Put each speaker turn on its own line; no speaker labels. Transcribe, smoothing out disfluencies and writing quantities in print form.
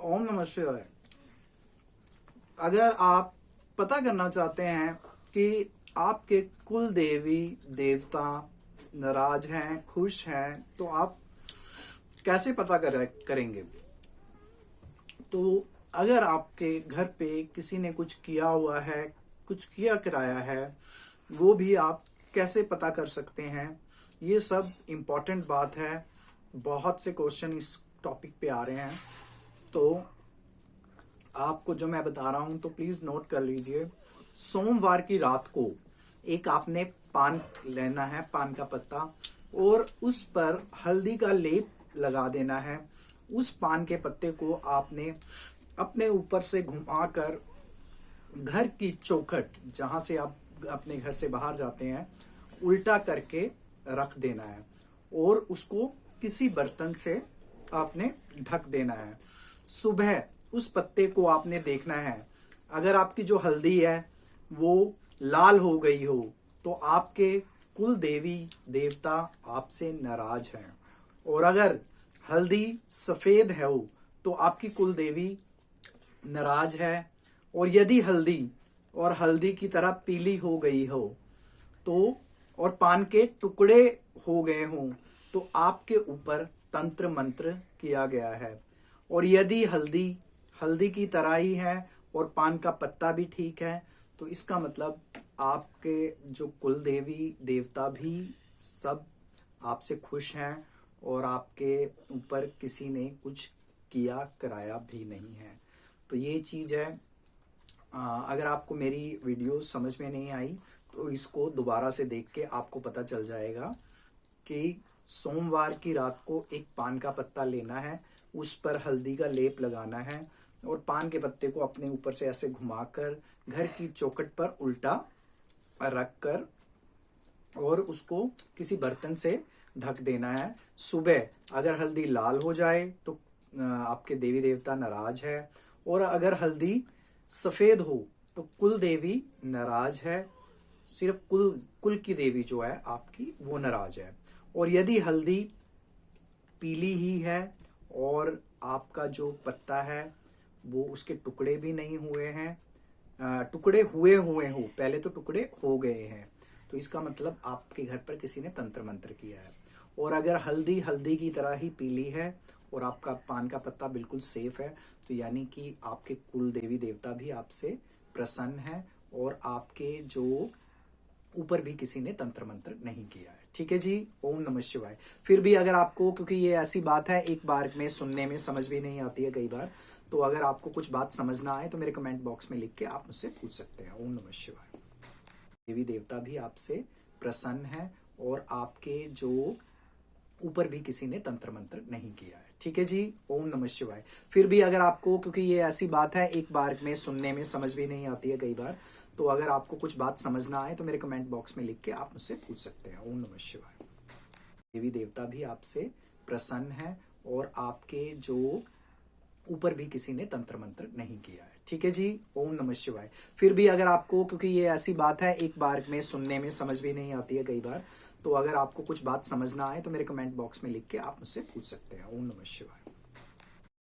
ओम नमः शिवाय। अगर आप पता करना चाहते हैं कि आपके कुल देवी देवता नाराज हैं, खुश हैं, तो आप कैसे पता करेंगे। तो अगर आपके घर पे किसी ने कुछ किया हुआ है, कुछ किया कराया है, वो भी आप कैसे पता कर सकते हैं। ये सब इम्पोर्टेंट बात है। बहुत से क्वेश्चन इस टॉपिक पे आ रहे हैं, तो आपको जो मैं बता रहा हूं तो प्लीज नोट कर लीजिए। सोमवार की रात को एक आपने पान लेना है, पान का पत्ता, और उस पर हल्दी का लेप लगा देना है। उस पान के पत्ते को आपने अपने ऊपर से घुमाकर घर की चौखट, जहां से आप अपने घर से बाहर जाते हैं, उल्टा करके रख देना है और उसको किसी बर्तन से आपने ढक देना है। सुबह उस पत्ते को आपने देखना है। अगर आपकी जो हल्दी है वो लाल हो गई हो तो आपके कुल देवी देवता आपसे नाराज हैं, और अगर हल्दी सफेद है हो तो आपकी कुल देवी नाराज है। और यदि हल्दी की तरह पीली हो गई हो तो, और पान के टुकड़े हो गए हों, तो आपके ऊपर तंत्र मंत्र किया गया है। और यदि हल्दी की तरह ही है और पान का पत्ता भी ठीक है, तो इसका मतलब आपके जो कुल देवी देवता भी सब आपसे खुश हैं और आपके ऊपर किसी ने कुछ किया कराया भी नहीं है। तो ये चीज़ है। अगर आपको मेरी वीडियो समझ में नहीं आई तो इसको दोबारा से देख के आपको पता चल जाएगा कि सोमवार की रात को एक पान का पत्ता लेना है, उस पर हल्दी का लेप लगाना है और पान के पत्ते को अपने ऊपर से ऐसे घुमाकर घर की चौखट पर उल्टा रख कर और उसको किसी बर्तन से ढक देना है। सुबह अगर हल्दी लाल हो जाए तो आपके देवी देवता नाराज है, और अगर हल्दी सफेद हो तो कुल देवी नाराज है। सिर्फ कुल की देवी जो है आपकी वो नाराज है। और यदि हल्दी पीली ही है और आपका जो पत्ता है वो उसके टुकड़े भी नहीं हुए हैं, टुकड़े हुए हो, पहले तो टुकड़े हो गए हैं, तो इसका मतलब आपके घर पर किसी ने तंत्र मंत्र किया है। और अगर हल्दी की तरह ही पीली है और आपका पान का पत्ता बिल्कुल सेफ है, तो यानी कि आपके कुल देवी देवता भी आपसे प्रसन्न है और आपके जो ऊपर भी किसी ने तंत्र मंत्र नहीं किया है। ठीक है जी। ओम नमः शिवाय। फिर भी अगर आपको, क्योंकि ये ऐसी बात है एक बार में सुनने में समझ भी नहीं आती है कई बार, तो अगर आपको कुछ बात समझ ना आए तो मेरे कमेंट बॉक्स में लिख के आप मुझसे पूछ सकते हैं। ओम नमः शिवाय। देवी देवता भी आपसे प्रसन्न है और आपके जो ऊपर भी किसी ने तंत्र मंत्र नहीं किया है। ठीक है जी। ओम नमः शिवाय। फिर भी अगर आपको, क्योंकि ये ऐसी बात है एक बार में सुनने में समझ भी नहीं आती है कई बार, तो अगर आपको कुछ बात समझ ना आए तो मेरे कमेंट बॉक्स में लिख के आप मुझसे पूछ सकते हैं। ओम नमः शिवाय। देवी देवता भी आपसे प्रसन्न है और आपके जो ऊपर भी किसी ने तंत्र मंत्र नहीं किया है। ठीक है जी। ओम नमः शिवाय। फिर भी अगर आपको, क्योंकि ये ऐसी बात है एक बार में सुनने में समझ भी नहीं आती है कई बार, तो अगर आपको कुछ बात समझ ना आए तो मेरे कमेंट बॉक्स में लिख के आप मुझसे पूछ सकते हैं। ओम नमः शिवाय।